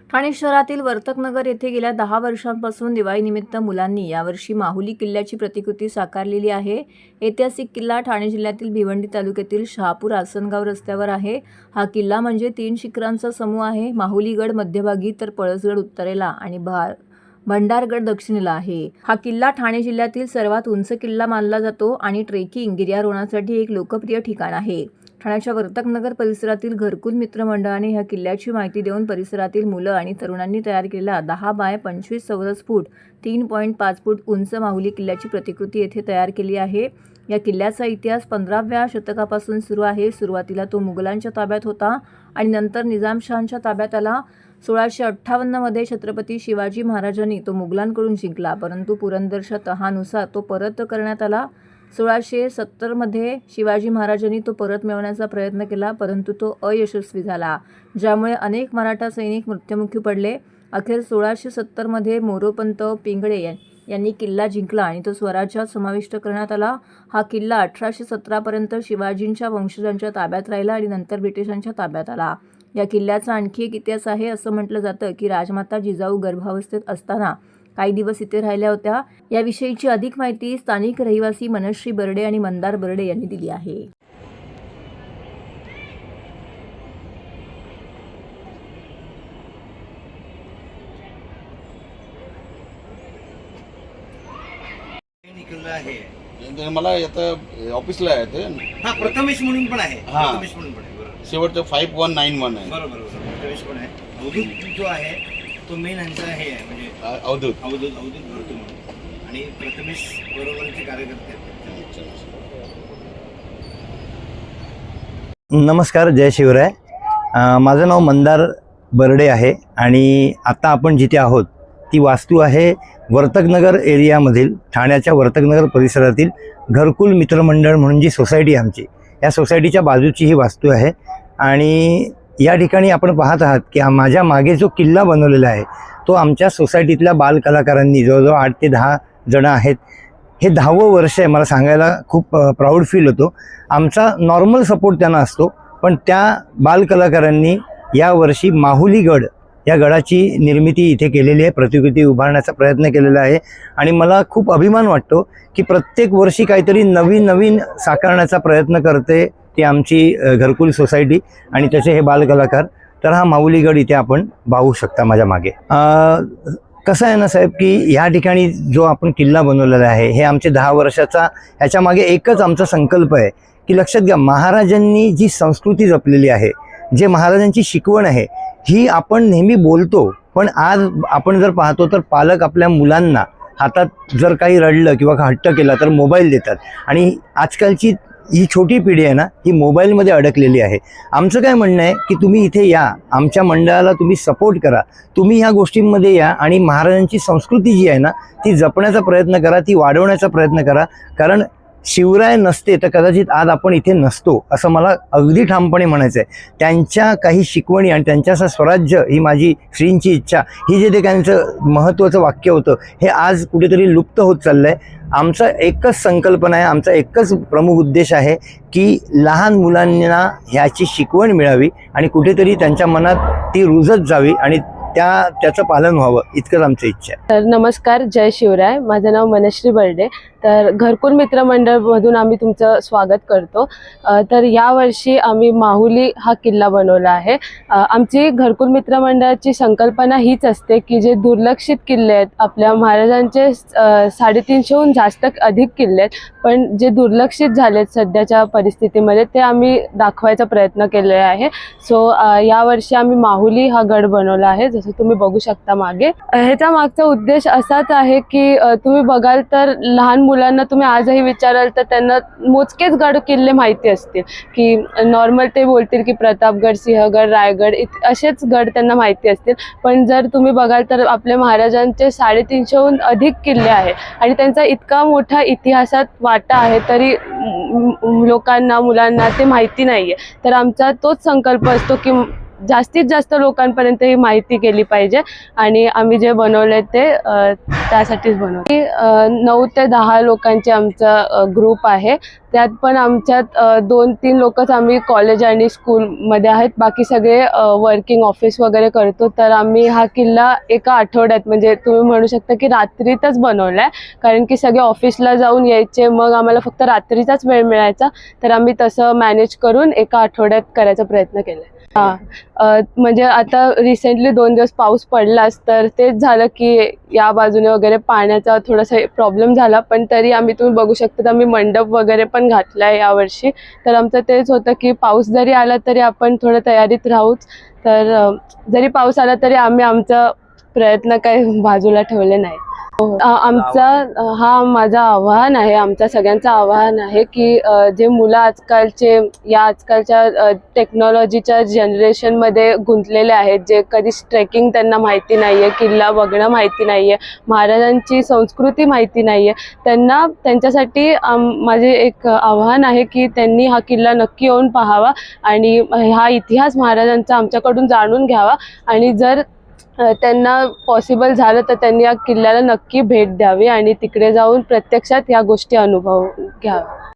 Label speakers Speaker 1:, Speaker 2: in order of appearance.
Speaker 1: ठाणे शहरातील वर्तकनगर येथे गेल्या 10 वर्षांपासून दिवाळीनिमित्त मुलांनी यावर्षी माहुली किल्ल्याची प्रतिकृती साकारलेली आहे। ऐतिहासिक किल्ला ठाणे जिल्ह्यातील भिवंडी तालुक्यातील शहापूर आसनगाव रस्त्यावर आहे। हा किल्ला म्हणजे 3 शिखरांचा समूह आहे। माहुलीगड मध्यभागी तर पळसगड उत्तरेला आणि भंडारगड दक्षिणेला आहे। हा किल्ला ठाणे जिल्ह्यातील सर्वात उंच किल्ला मानला जातो आणि ट्रेकिंग गिर्यारोहणासाठी एक लोकप्रिय ठिकाण आहे। ठाण्याच्या वर्तकनगर परिसरातील घरकुल मित्र मंडळाने ह्या किल्ल्याची माहिती देऊन परिसरातील मुलं आणि तरुणांनी तयार केलेला 10 बाय 25 चौरस फूट 3.5 फूट उंच माहुली किल्ल्याची प्रतिकृती येथे तयार केली आहे। या किल्ल्याचा इतिहास 15व्या शतकापासून सुरू आहे। सुरुवातीला तो मुघलांच्या ताब्यात होता आणि नंतर निजामशहांच्या ताब्यात आला। 1658 मध्ये छत्रपती शिवाजी महाराजांनी तो मुघलांकडून जिंकला, परंतु पुरंदरच्या तहानुसार तो परत करण्यात आला। 1670 मध्ये शिवाजी महाराजांनी तो परत मिळवण्याचा प्रयत्न केला, परंतु तो अयशस्वी झाला, ज्यामुळे अनेक मराठा सैनिक मृत्युमुखी पडले। अखेर 1670 मध्ये मोरोपंत पिंगळे यांनी किल्ला जिंकला आणि तो स्वराज्यात समाविष्ट करण्यात आला। हा किल्ला 1817 पर्यंत शिवाजींच्या वंशजांच्या ताब्यात राहिला आणि नंतर ब्रिटिशांच्या ताब्यात आला। या किल्ल्याचा आणखी एक इतिहास आहे। असं म्हटलं जातं की राजमाता जिजाऊ गर्भावस्थेत असताना काही दिवस इथे राहिल्या होत्या। याविषयीची अधिक माहिती स्थानिक रहिवासी मनश्री बर्डे आणि मंदार बर्डे यांनी दिली आहे।
Speaker 2: निकलला आहे
Speaker 3: मला आता ऑफिसला आहे ते
Speaker 2: हा प्रथमेश म्हणून पण आहे
Speaker 3: हा.
Speaker 2: प्रथमेश म्हणून पण आहे बरोबर
Speaker 3: शेवटचं 5191 आहे।
Speaker 2: बरोबर प्रथमेश पण आहे। अवधूत जो आहे तो मेन यांचा हे आहे म्हणजे
Speaker 3: अवधूत
Speaker 2: अवधूत भरतो म्हणून आणि प्रथमेश बरोबरचे कार्यकर्ते आहेत।
Speaker 4: नमस्कार, जय शिवराय। माझं नाव मंदार बर्डे आहे आणि आता आपण जिथे आहोत ती वास्तू आहे वर्तकनगर एरियामधील ठाण्याच्या वर्तकनगर परिसरातील घरकुल मित्रमंडळ म्हणून जी सोसायटी आहे आमची, या सोसायटीच्या बाजूची ही वास्तू आहे। आणि या ठिकाणी आपण पाहत आहात की माझ्या मागे जो किल्ला बनवलेला आहे तो आमच्या सोसायटीतल्या बालकलाकारांनी जवळजवळ 8 ते 10 जण आहेत। हे 10वं वर्ष आहे। मला सांगायला खूप प्राऊड फील होतो। आमचा नॉर्मल सपोर्ट त्यांना असतो, पण त्या बालकलाकारांनी यावर्षी माहुलीगड या गडाची निर्मिती इथे केलेली आहे, प्रतिकृती उभारण्याचा प्रयत्न केलेला आहे। आणि मला खूप अभिमान वाटतो की प्रत्येक वर्षी काहीतरी नवीन नवीन साकारण्याचा प्रयत्न करते ती आमची घरकुल सोसायटी आणि त्याचे हे बालकलाकार। तर हा माहुलीगड इथे आपण पाहू शकता माझ्या मागे। कसं आहे ना साहेब की ह्या ठिकाणी जो आपण किल्ला बनवलेला आहे हे आमचे 10 वर्षाचा, ह्याच्या मागे एकच आमचा संकल्प आहे की लक्षात घ्या, महाराजांनी जी संस्कृती जपलेली आहे, जे महाराजांची शिकवण आहे, ही आपण नेहमी बोलतो, पण आज आपण जर पाहतो तर पालक आपल्या मुलांना हातात जर काही रडलं किंवा हट्ट केला तर मोबाईल देतात आणि आजकालची ही छोटी पिढी आहे ना, ही मोबाईलमध्ये अडकलेली आहे। आमचं काय म्हणणं आहे की तुम्ही इथे या, आमच्या मंडळाला तुम्ही सपोर्ट करा, तुम्ही ह्या गोष्टींमध्ये या आणि महाराजांची संस्कृती जी आहे ना ती जपण्याचा प्रयत्न करा, ती वाढवण्याचा प्रयत्न करा। कारण शिवराय नसते तर कदाचित आज आपण इथे नसतो, असं मला अगदी ठामपणे म्हणायचं आहे। त्यांच्या काही शिकवणी आणि त्यांच्याचं स्वराज्य ही माझी श्रींची इच्छा, ही जे त्यांचं महत्त्वाचं वाक्य होतं, हे आज कुठेतरी लुप्त होत चाललं आहे। आमचा एकच संकल्पना आहे, आमचा एकच प्रमुख उद्देश आहे की लहान मुलांना ह्याची शिकवण मिळावी आणि कुठेतरी त्यांच्या मनात ती रुजत जावी आणि त्याचं पालन व्हावं, इतकंच आमची इच्छा आहे।
Speaker 5: तर नमस्कार, जय शिवराय। माझं नाव मनश्री बर्डे। तर घरकुल मित्रमंडळमधून आम्ही तुमचं स्वागत करतो। तर यावर्षी आम्ही माहुली हा किल्ला बनवला आहे। आमची घरकुल मित्रमंडळाची संकल्पना हीच असते की जे दुर्लक्षित किल्ले आहेत, आपल्या महाराजांचे 350हून जास्त अधिक किल्ले आहेत, पण जे दुर्लक्षित झालेत सध्याच्या परिस्थितीमध्ये, ते आम्ही दाखवायचा प्रयत्न केलेला आहे। सो यावर्षी आम्ही माहुली हा गड बनवला आहे, जसं तुम्ही बघू शकता मागे। ह्याचा मागचा उद्देश असाच आहे की तुम्ही बघाल तर लहान मुलांना तुम्ही आजही विचाराल तर त्यांना मोजकेच गड किल्ले माहिती असतील, की नॉर्मल ते बोलतील की प्रतापगड, सिंहगड, रायगड असेच गड त्यांना माहिती असतील। पण जर तुम्ही बघाल तर आपल्या महाराजांचे 350हून अधिक किल्ले आहेत आणि त्यांचा इतका मोठा इतिहासात वाटा आहे, तरी लोकांना, मुलांना ते माहिती नाही आहे। तर आमचा तोच संकल्प असतो की जास्तीत जास्त लोकांपर्यंत ही माहिती गेली पाहिजे आणि आम्ही जे बनवलं ते त्यासाठीच बनवलं. 9 ते 10 लोकांचे आमचा ग्रुप आहे. त्यात पण आमच्यात 2-3 लोकच आम्ही कॉलेज आणि स्कूलमध्ये आहेत, बाकी सगळे वर्किंग ऑफिस वगैरे करतो. तर आम्ही हा किल्ला एका आठवड्यात, म्हणजे तुम्ही म्हणू शकता की रात्रीतच बनवला आहे, कारण की सगळे ऑफिसला जाऊन यायचे, मग आम्हाला फक्त रात्रीचाच वेळ मिळायचा. तर आम्ही तसं मॅनेज करून एका आठवड्यात करायचा प्रयत्न केला आहे. म्हणजे आता रिसेंटली 2 दिवस पाऊस पडलाच, तर तेच झालं की या बाजूने वगैरे पाण्याचा थोडासा प्रॉब्लेम झाला, पण तरी तुम्ही बघू शकता तर आम्ही मंडप वगैरे पण घातला आहे यावर्षी. तर आमचं तेच होतं की पाऊस जरी आला तरी आपण थोडं तयारीत राहूच. तर जरी पाऊस आला तरी आम्ही आमचा प्रयत्न काही बाजूला ठेवले नाही. माझं आव्हान आहे, आमच्या सगळ्यांचं आव्हान आहे की जे मुलं आजकालच्या टेक्नॉलॉजीच्या जनरेशनमध्ये गुंतलेले आहेत, जे कधी ट्रेकिंग त्यांना माहिती नाही आहे, किल्ला बघणं माहिती नाही आहे, महाराजांची संस्कृती माहिती नाही आहे, त्यांच्यासाठी माझे एक आव्हान आहे की त्यांनी हा किल्ला नक्की येऊन पाहावा आणि हा इतिहास महाराजांचा आमच्याकडून जाणून घ्यावा. आणि जर त्यांना पॉसिबल झालं तर त्यांनी या किल्ल्याला नक्की भेट द्यावी आणि तिकडे जाऊन प्रत्यक्षात या गोष्टी अनुभव घ्यावा.